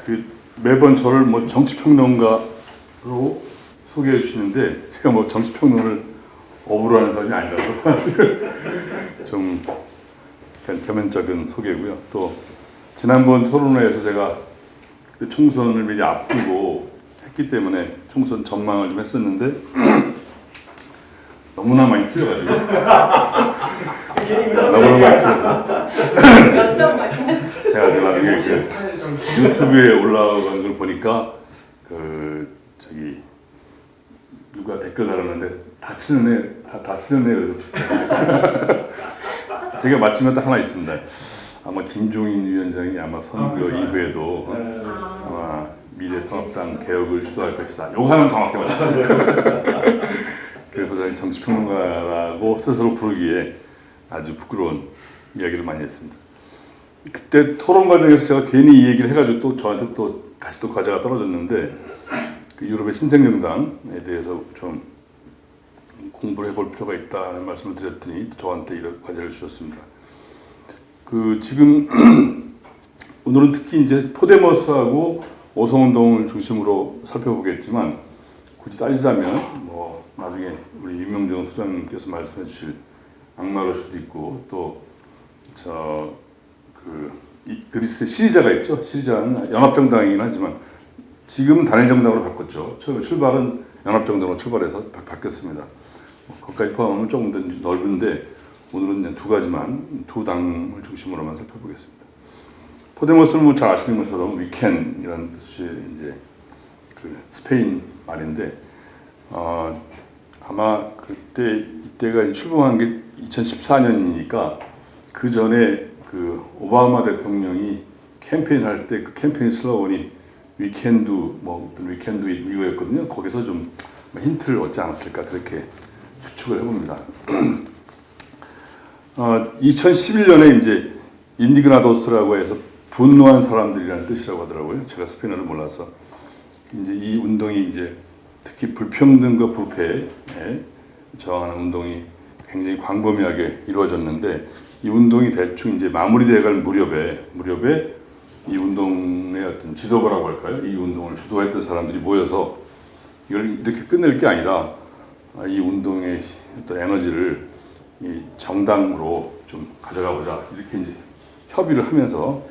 그 매번 저를 뭐 정치평론가로 소개해 주시는데 제가 뭐 정치평론을 업으로 하는 사람이 아니라서 좀 개면적인 소개고요. 또 지난번 토론회에서 제가 총선을 미리 앞두고 했기 때문에 총선 전망을 좀 했었는데 너무나 많이 틀려가지고 너무나 많이 틀려서 제가 나중에 그 유튜브에 올라간 걸 보니까 그 저기 누가 댓글 달았는데 다 틀렸네 그래서 제가 맞힌 건 딱 하나 있습니다. 아마 김종인 위원장이 아마 선거 이후에도 아마 미래통합당 개혁을 주도할 것이다. 요거 하나는 정확히 맞췄습니다. 그래서 저희 정치평론가라고 스스로 부르기에 아주 부끄러운 이야기를 많이 했습니다. 그때 토론 과정에서 제가 괜히 이 얘기를 해가지고 또 저한테 또 다시 또 과제가 떨어졌는데 그 유럽의 신생정당에 대해서 좀 공부를 해볼 필요가 있다는 말씀을 드렸더니 저한테 이런 과제를 주셨습니다. 그 지금 오늘은 특히 이제 포데모스하고 오성운동을 중심으로 살펴보겠지만 굳이 따지자면 뭐 나중에 우리 윤명정 소장님께서 말씀해 주실 악마를 수도 있고 또 저 그 그리스 시리자가 있죠. 시리자는 연합정당이긴 하지만 지금은 단일정당으로 바꿨죠. 처음에 출발은 연합정당으로 출발해서 바뀌었습니다. 거기까지 포함하면 조금 더 넓은데 오늘은 두 가지만 두 당을 중심으로만 살펴보겠습니다. 포데모스는 뭐 잘 아시는 것처럼 위켄이라는 뜻이 이제 그 스페인 말인데 아마 그때 이때가 출범한 게 2014년이니까 그 전에 그 오바마 대통령이 캠페인할 때 그 캠페인 슬로건이 We can do 뭐 We can do it 이거였거든요. 거기서 좀 힌트를 얻지 않았을까 그렇게 추측을 해봅니다. 2011년에 이제 인디그나도스라고 해서 분노한 사람들이라는 뜻이라고 하더라고요. 제가 스페인어를 몰라서 이제 이 운동이 이제 특히 불평등과 부패에 저항하는 운동이 굉장히 광범위하게 이루어졌는데 이 운동이 대충 이제 마무리돼갈 무렵에 이 운동의 어떤 지도부라고 할까요? 이 운동을 주도했던 사람들이 모여서 이걸 이렇게 끝낼 게 아니라 이 운동의 어떤 에너지를 이 정당으로 좀 가져가보자 이렇게 이제 협의를 하면서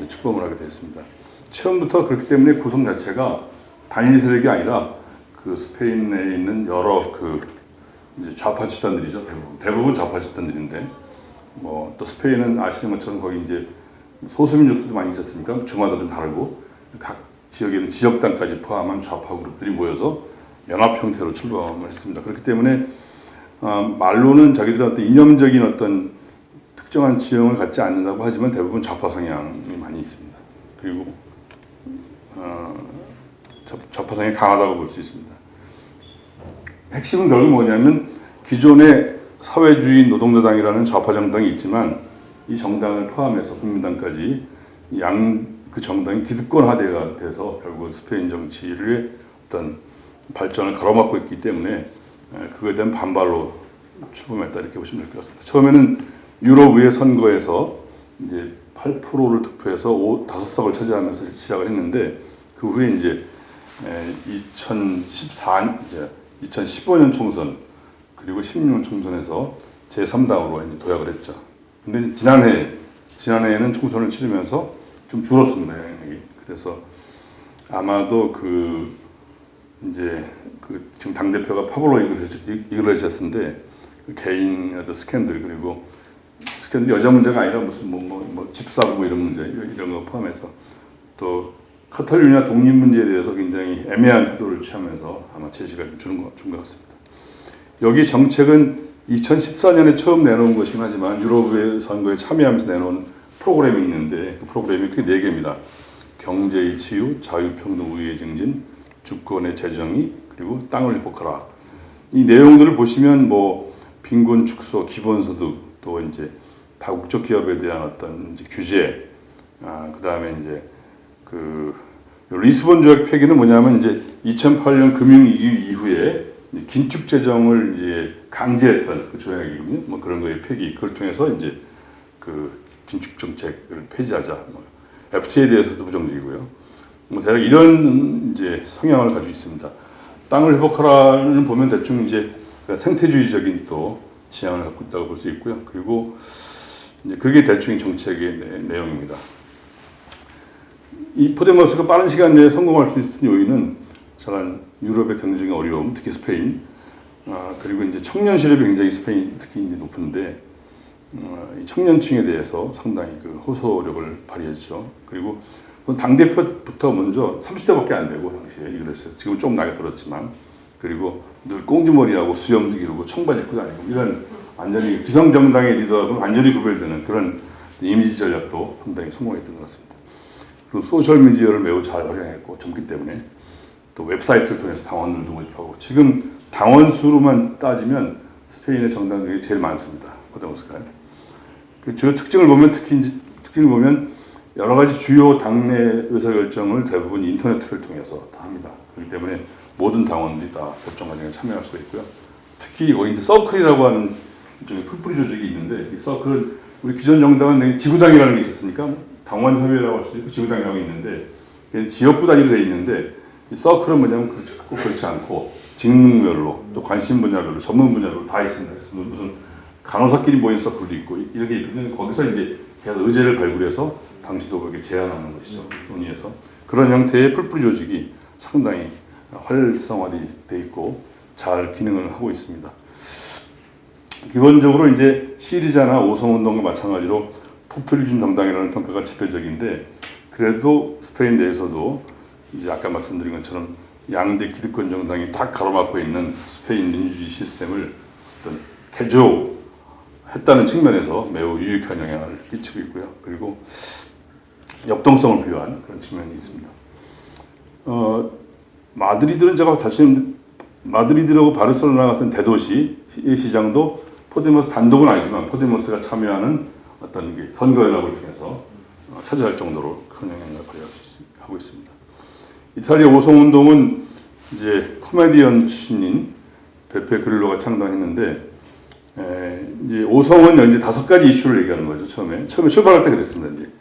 출범을 하게 됐습니다. 처음부터 그렇기 때문에 구성 자체가 단일 세력이 아니라 그 스페인에 있는 여러 그 이제 좌파 집단들이죠. 대부분 좌파 집단들인데 뭐 또 스페인은 아시는 것처럼 거기 이제 소수민족들도 많이 있었으니까 주마다 좀 다르고 각 지역에 있는 지역당까지 포함한 좌파 그룹들이 모여서 연합 형태로 출범을 했습니다. 그렇기 때문에 말로는 자기들의 어떤 이념적인 어떤 특정한 지형을 갖지 않는다고 하지만 대부분 좌파 성향이 많이 있습니다. 그리고 좌파 성향이 강하다고 볼 수 있습니다. 핵심은 결국 뭐냐면 기존의 사회주의 노동자당이라는 좌파 정당이 있지만 이 정당을 포함해서 국민당까지 그 정당이 기득권화가 돼서 결국 스페인 정치의 어떤 발전을 가로막고 있기 때문에 그거에 대한 반발로 출범했다 이렇게 보시면 될 것 같습니다. 처음에는 유럽의 선거에서 이제 8%를 득표해서 5석을 차지하면서 시작을 했는데 그 후에 이제 2015년 총선 그리고 16년 총선에서 제3당으로 이제 도약을 했죠. 근데 지난해에는 총선을 치르면서 좀 줄었습니다. 그래서 아마도 이제 지금 당 대표가 파블로 이글레시아스인데 그 개인 어떤 스캔들 그리고 스캔들 여자 문제가 아니라 무슨 뭐 집사고 이런 문제 이런 거 포함해서 또 카탈루냐 독립 문제에 대해서 굉장히 애매한 태도를 취하면서 아마 제시가 준 것 같습니다. 여기 정책은 2014년에 처음 내놓은 것이긴 하지만 유럽의 선거에 참여하면서 내놓은 프로그램이 있는데 그 프로그램이 크게 4개입니다. 경제의 치유, 자유평등 우위의 증진, 주권의 재정의, 그리고 땅을 회복하라. 이 내용들을 보시면 뭐 빈곤 축소, 기본소득, 또 이제 다국적 기업에 대한 어떤 이제 규제, 그 다음에 이제 리스본 조약 폐기는 뭐냐면 이제 2008년 금융위기 이후에 긴축 재정을 이제 강제했던 그 조약이거든요. 뭐 그런 거의 폐기, 그걸 통해서 이제 그 긴축 정책을 폐지하자. 뭐 FTA에 대해서도 부정적이고요. 뭐 대략 이런 이제 성향을 가지고 있습니다. 땅을 회복하라는 보면 대충 이제 생태주의적인 또 지향을 갖고 있다고 볼 수 있고요. 그리고 이제 그게 대충 정책의 내용입니다. 이 포데모스가 빠른 시간 내에 성공할 수 있는 요인은 잘한 유럽의 경쟁의 어려움, 특히 스페인, 그리고 이제 청년 실업이 굉장히 스페인 특히 이제 높은데 이 청년층에 대해서 상당히 그 호소력을 발휘했죠. 그리고 당 대표부터 먼저 30대밖에 안 되고 당시에 이랬어요. 지금 좀 나이 들었지만 그리고 늘 꽁지머리하고 수염도 기르고 청바지 입고 다니고 이런 완전히 기성 정당의 리더하고는 완전히 구별되는 그런 이미지 전략도 상당히 성공했던 것 같습니다. 그리고 소셜 미디어를 매우 잘 활용했고 젊기 때문에 또 웹사이트를 통해서 당원들도 모집하고 지금 당원 수로만 따지면 스페인의 정당들이 제일 많습니다. 포데모스가. 그 주요 특징을 보면 특징을 보면 여러 가지 주요 당내 의사결정을 대부분 인터넷 투표를 통해서 다 합니다. 그렇기 때문에 모든 당원들이 다 결정 과정에 참여할 수가 있고요. 특히 거기 이제 서클이라고 하는 일종의 풀뿌리 조직이 있는데 이 서클은 우리 기존 정당은 지구당이라는 게 있었으니까 당원 협의라고 할 수 있고 지구당이라고 있는데 지역구 단위로 되어 있는데 이 서클은 뭐냐면 꼭 그렇지 않고 직능별로 또 관심 분야별로 전문 분야별로 다 있습니다. 그래서 무슨 간호사끼리 모인 서클도 있고 이렇게 있거든요. 거기서 이제 계속 의제를 발굴해서 당시도 그렇게 제안하는 것이죠. 논의해서 그런 형태의 풀뿌리 조직이 상당히 활성화되어 있고 잘 기능을 하고 있습니다. 기본적으로 이제 시리자나 오성운동과 마찬가지로 포퓰리즘 정당이라는 평가가 지배적인데 그래도 스페인 내에서도 이제 아까 말씀드린 것처럼 양대 기득권 정당이 딱 가로막고 있는 스페인 민주주의 시스템을 어떤 개조했다는 측면에서 매우 유익한 영향을 끼치고 있고요. 그리고 역동성을 부여한 그런 측면이 있습니다. 마드리드는 제가 다시 마드리드라고 바르셀로나 같은 대도시의 시장도 포데모스 단독은 아니지만 포데모스가 참여하는 어떤 선거 연합을 통해서 차지할 정도로 큰 영향을 발휘하고 있습니다. 이탈리아 오성운동은 이제 코미디언 출신인 베페 그릴로가 창당했는데 이제 오성은 이제 5가지 이슈를 얘기하는 거죠. 처음에 출발할 때 그랬습니다. 이제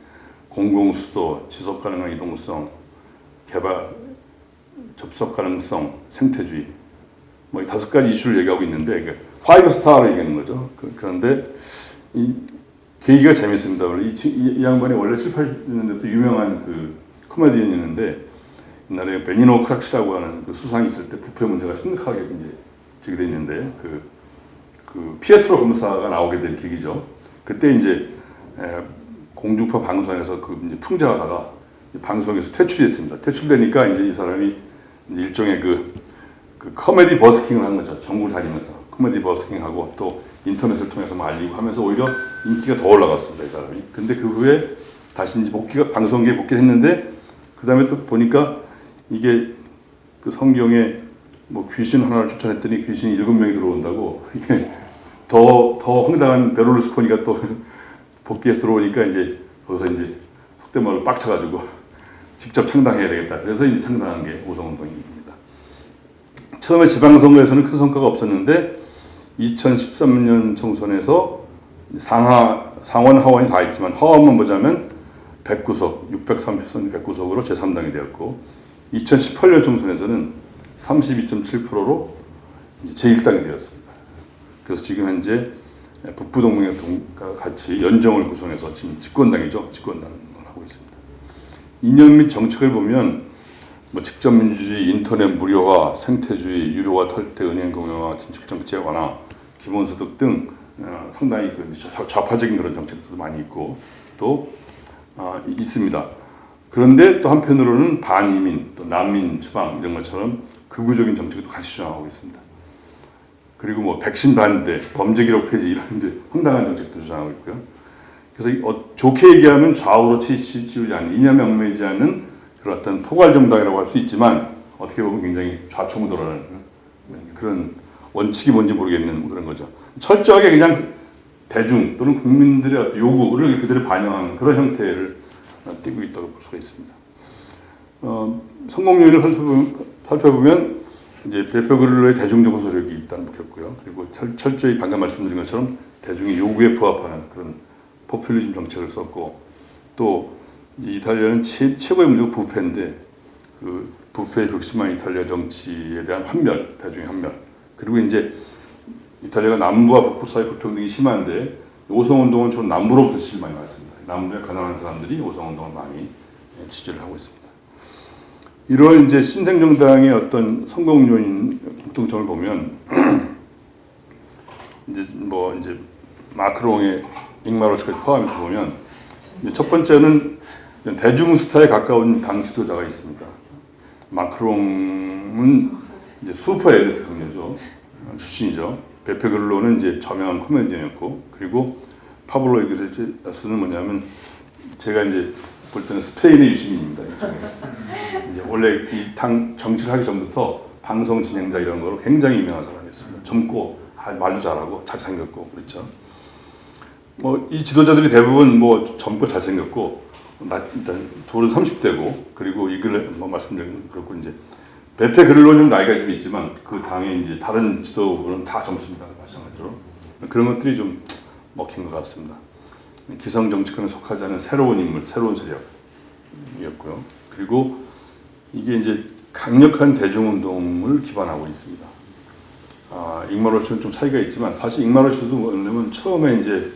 공공수도, 지속 가능한 이동성, 개발, 접속 가능성, 생태주의 뭐 5가지 이슈를 얘기하고 있는데 5스타를 얘기하는 거죠. 그런데 이 계기가 재밌습니다. 원래 이 양반이 원래 7, 80년대부터 유명한 그 코미디언이었는데 옛날에 베니노 크락시라고 하는 그 수상이 있을 때 부패 문제가 심각하게 이제 제기돼 있는데 그 피에트로 검사가 나오게 된 계기죠. 그때 이제 공중파 방송에서 그 이제 풍자하다가 방송에서 퇴출이 됐습니다. 퇴출되니까 이제 이 사람이 이제 일종의 그 코미디 버스킹을 한 거죠. 전국을 다니면서 코미디 버스킹하고 또 인터넷을 통해서 막 알리고 하면서 오히려 인기가 더 올라갔습니다. 이 사람이. 근데 그 후에 다시 이제 방송계에 복귀를 했는데 그 다음에 또 보니까 이게 그 성경에 뭐 귀신 하나를 추천했더니 귀신이 7명이 들어온다고 이게 더 황당한 베를루스코니가 또 복귀해서 들어오니까 이제 거기서 이제 속된 말로 빡쳐가지고 직접 창당해야 되겠다. 그래서 이제 창당한 게 오성운동입니다. 처음에 지방선거에서는 큰 성과가 없었는데 2013년 총선에서 상원 하원이 다 있지만 하원만 보자면 100구석, 630선 100구석으로 제3당이 되었고 2018년 총선에서는 32.7%로 제1당이 되었습니다. 그래서 지금 현재 북부동맹과 같이 연정을 구성해서 지금 집권당이죠. 집권당을 하고 있습니다. 이념 및 정책을 보면 뭐 직접민주주의, 인터넷 무료화, 생태주의, 유료화 탈퇴, 은행 공영화, 긴축정책 완화, 기본소득 등 상당히 좌파적인 그런 정책들도 많이 있고 또 있습니다. 그런데 또 한편으로는 반이민, 또 난민 추방 이런 것처럼 극우적인 정책도 같이 주장하고 있습니다. 그리고 뭐 백신 반대, 범죄 기록 폐지 이런 이제 황당한 정책도 주장하고 있고요. 그래서 좋게 얘기하면 좌우로 치우지 않는 이념에 얽매이지 않는 그런 어떤 포괄 정당이라고 할 수 있지만 어떻게 보면 굉장히 좌충우돌하는 그런 원칙이 뭔지 모르겠는 그런 거죠. 철저하게 그냥 대중 또는 국민들의 어떤 요구를 그대로 반영하는 그런 형태를 띠고 있다고 볼 수가 있습니다. 성공 요인을 살펴보면 이제 베페 그릴로의 대중적 호소력이 일단 먹혔고요. 그리고 철저히 방금 말씀드린 것처럼 대중의 요구에 부합하는 그런 포퓰리즘 정책을 썼고 또 이제 이탈리아는 최고의 문제가 부패인데 그 부패에 극심한 이탈리아 정치에 대한 환멸, 대중의 환멸. 그리고 이제 이탈리아가 남부와 북부 사이 불평등이 심한데 오성운동은 주로 남부로부터 지지를 많이 받습니다. 남부의 가난한 사람들이 오성운동을 많이 지지를 하고 있습니다. 이런 이제 신생정당의 어떤 성공 요인 공통점을 보면 이제 마크롱의 잉마르츠까지 포함해서 보면 첫 번째는 대중 스타에 가까운 당 지도자가 있습니다. 마크롱은 이제 슈퍼 엘리트 강요죠. 출신이죠. 베페 그릴로는 이제 저명한 코미디언이었고, 그리고 파블로 이글레시아스는 뭐냐면 제가 이제 볼 때는 스페인의 유시민입니다. 이제 원래 이 당 정치를 하기 전부터 방송 진행자 이런 거로 굉장히 유명한 사람이었습니다. 젊고 말도 잘하고 잘생겼고 그렇죠. 뭐 이 지도자들이 대부분 뭐 젊고 잘생겼고 일단 둘은 30대고, 그리고 말씀드린 그렇고 이제 베페 그릴로는 좀 나이가 좀 있지만 그 당의 이제 다른 지도부는 다 젊습니다. 마찬가지로 그런 것들이 좀 먹힌 것 같습니다. 기성 정치권에 속하지 않은 새로운 인물, 새로운 세력이었고요. 그리고 이게 이제 강력한 대중운동을 기반하고 있습니다. 잉마르츠는 좀 차이가 있지만 사실 잉마르츠도 뭐냐면 처음에 이제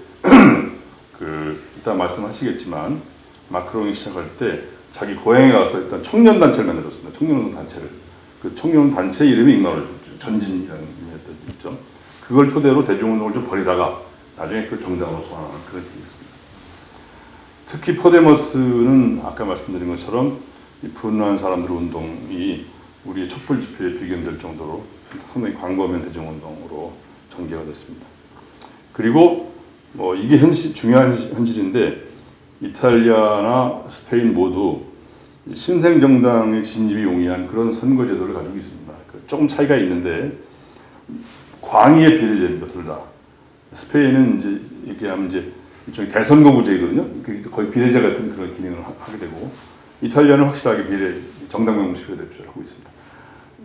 이따 말씀하시겠지만 마크롱이 시작할 때 자기 고향에 가서 일단 청년 단체를 만들었습니다. 청년운동 단체를. 그 청년 단체 이름이 잉마르츠 전진이라는 의미였죠. 그걸 토대로 대중운동을 좀 벌이다가 나중에 그 정당으로 소환하는 그런 게 있습니다. 특히 포데모스는 아까 말씀드린 것처럼 이 분노한 사람들 운동이 우리의 촛불 집회에 비견될 정도로 상당히 광범위한 대중운동으로 전개가 됐습니다. 그리고 뭐 이게 중요한 현실인데 이탈리아나 스페인 모두 신생정당의 진입이 용이한 그런 선거제도를 가지고 있습니다. 조금 차이가 있는데 광의의 비례제입니다. 둘 다. 스페인은 이제 얘기하면 이제 일종의 대선거구제거든요. 거의 비례제 같은 그런 기능을 하게 되고, 이탈리아는 확실하게 정당 명부식 비례대표를 하고 있습니다.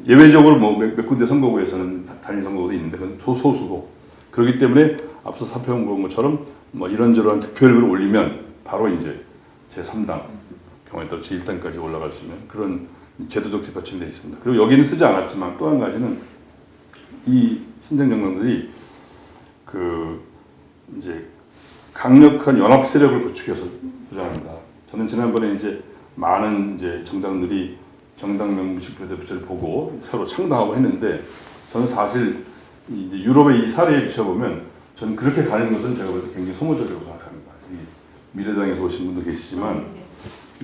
예외적으로 뭐 몇 군데 선거구에서는 단일 선거구도 있는데 그건 소수고, 그렇기 때문에 앞서 살펴본 것처럼 뭐 이런저런 득표율을 올리면 바로 이제 제3당 경우에 따라 제1당까지 올라갈 수 있는 그런 제도적 뒷받침이 되어 있습니다. 그리고 여기는 쓰지 않았지만 또 한 가지는 이 신생정당들이 이제 강력한 연합 세력을 구축해서 주장합니다. 저는 지난번에 이제 많은 이제 정당들이 정당 명부식 비례대표제를 보고 새로 창당하고 했는데, 저는 사실 이제 유럽의 이 사례에 비춰보면 저는 그렇게 가는 것은 제가 볼 때 굉장히 소모적이라고 생각합니다. 미래당에서 오신 분도 계시지만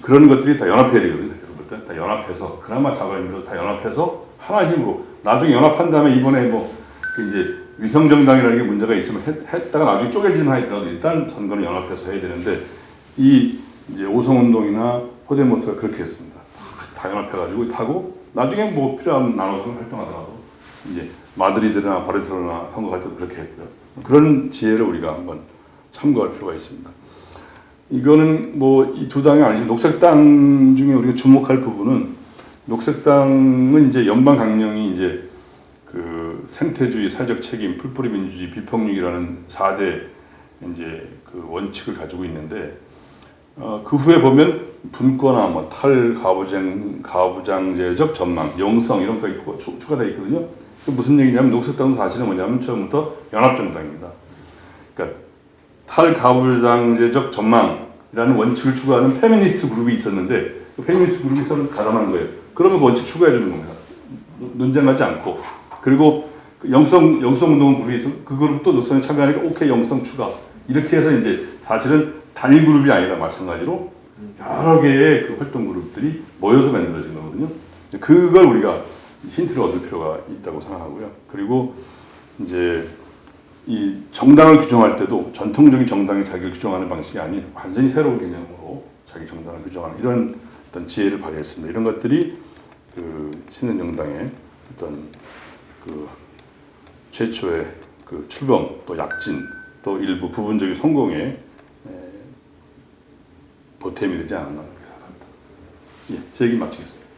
그런 것들이 다 연합해야 되거든요. 제가 볼 때 다 연합해서, 그나마 작은 힘으로 다 연합해서 하나의 힘으로, 나중에 연합한 다음에 이번에 뭐 이제 위성정당이라는 게 문제가 있으면 했다가 나중에 쪼개지는 하더라도 일단 선거는 연합해서 해야 되는데, 이제 오성운동이나 포데모스가 그렇게 했습니다. 다 연합해가지고 하고 나중에 뭐 필요하면 나눠서 활동하더라도 이제 마드리드나 바르셀로나 선거할 때도 그렇게 했고요. 그런 지혜를 우리가 한번 참고할 필요가 있습니다. 이거는 뭐 이 두 당이 아니지만 녹색당 중에 우리가 주목할 부분은, 녹색당은 이제 연방 강령이 이제 그 생태주의, 사회적 책임, 풀뿌리 민주주의, 비폭력이라는 4대 이제 그 원칙을 가지고 있는데, 그 후에 보면 분권화, 뭐 가부장제적 전망, 영성 이런 거 있고 추가되어 있거든요. 무슨 얘기냐면 녹색당은 사실은 뭐냐면 처음부터 연합정당입니다. 그러니까 탈가부장제적 전망이라는 원칙을 추구하는 페미니스트 그룹이 있었는데 그 페미니스트 그룹이 서로 가담한 거예요. 그러면 그 원칙 추구해 주는 겁니다. 논쟁하지 않고. 그리고 영성운동 그룹이 있어, 그 그룹도 녹성에 참여하니까 오케이 영성 추가, 이렇게 해서 이제 사실은 단일 그룹이 아니라 마찬가지로 여러 개의 그 활동 그룹들이 모여서 만들어진 거거든요. 그걸 우리가 힌트를 얻을 필요가 있다고 생각하고요. 그리고 이제 이 정당을 규정할 때도 전통적인 정당이 자기를 규정하는 방식이 아닌 완전히 새로운 개념으로 자기 정당을 규정하는 이런 어떤 지혜를 발휘했습니다. 이런 것들이 그 신생정당의 어떤 그 최초의 그 출범, 또 약진, 또 일부 부분적인 성공에 보탬이 되지 않았나 생각합니다. 예, 제 얘기 마치겠습니다.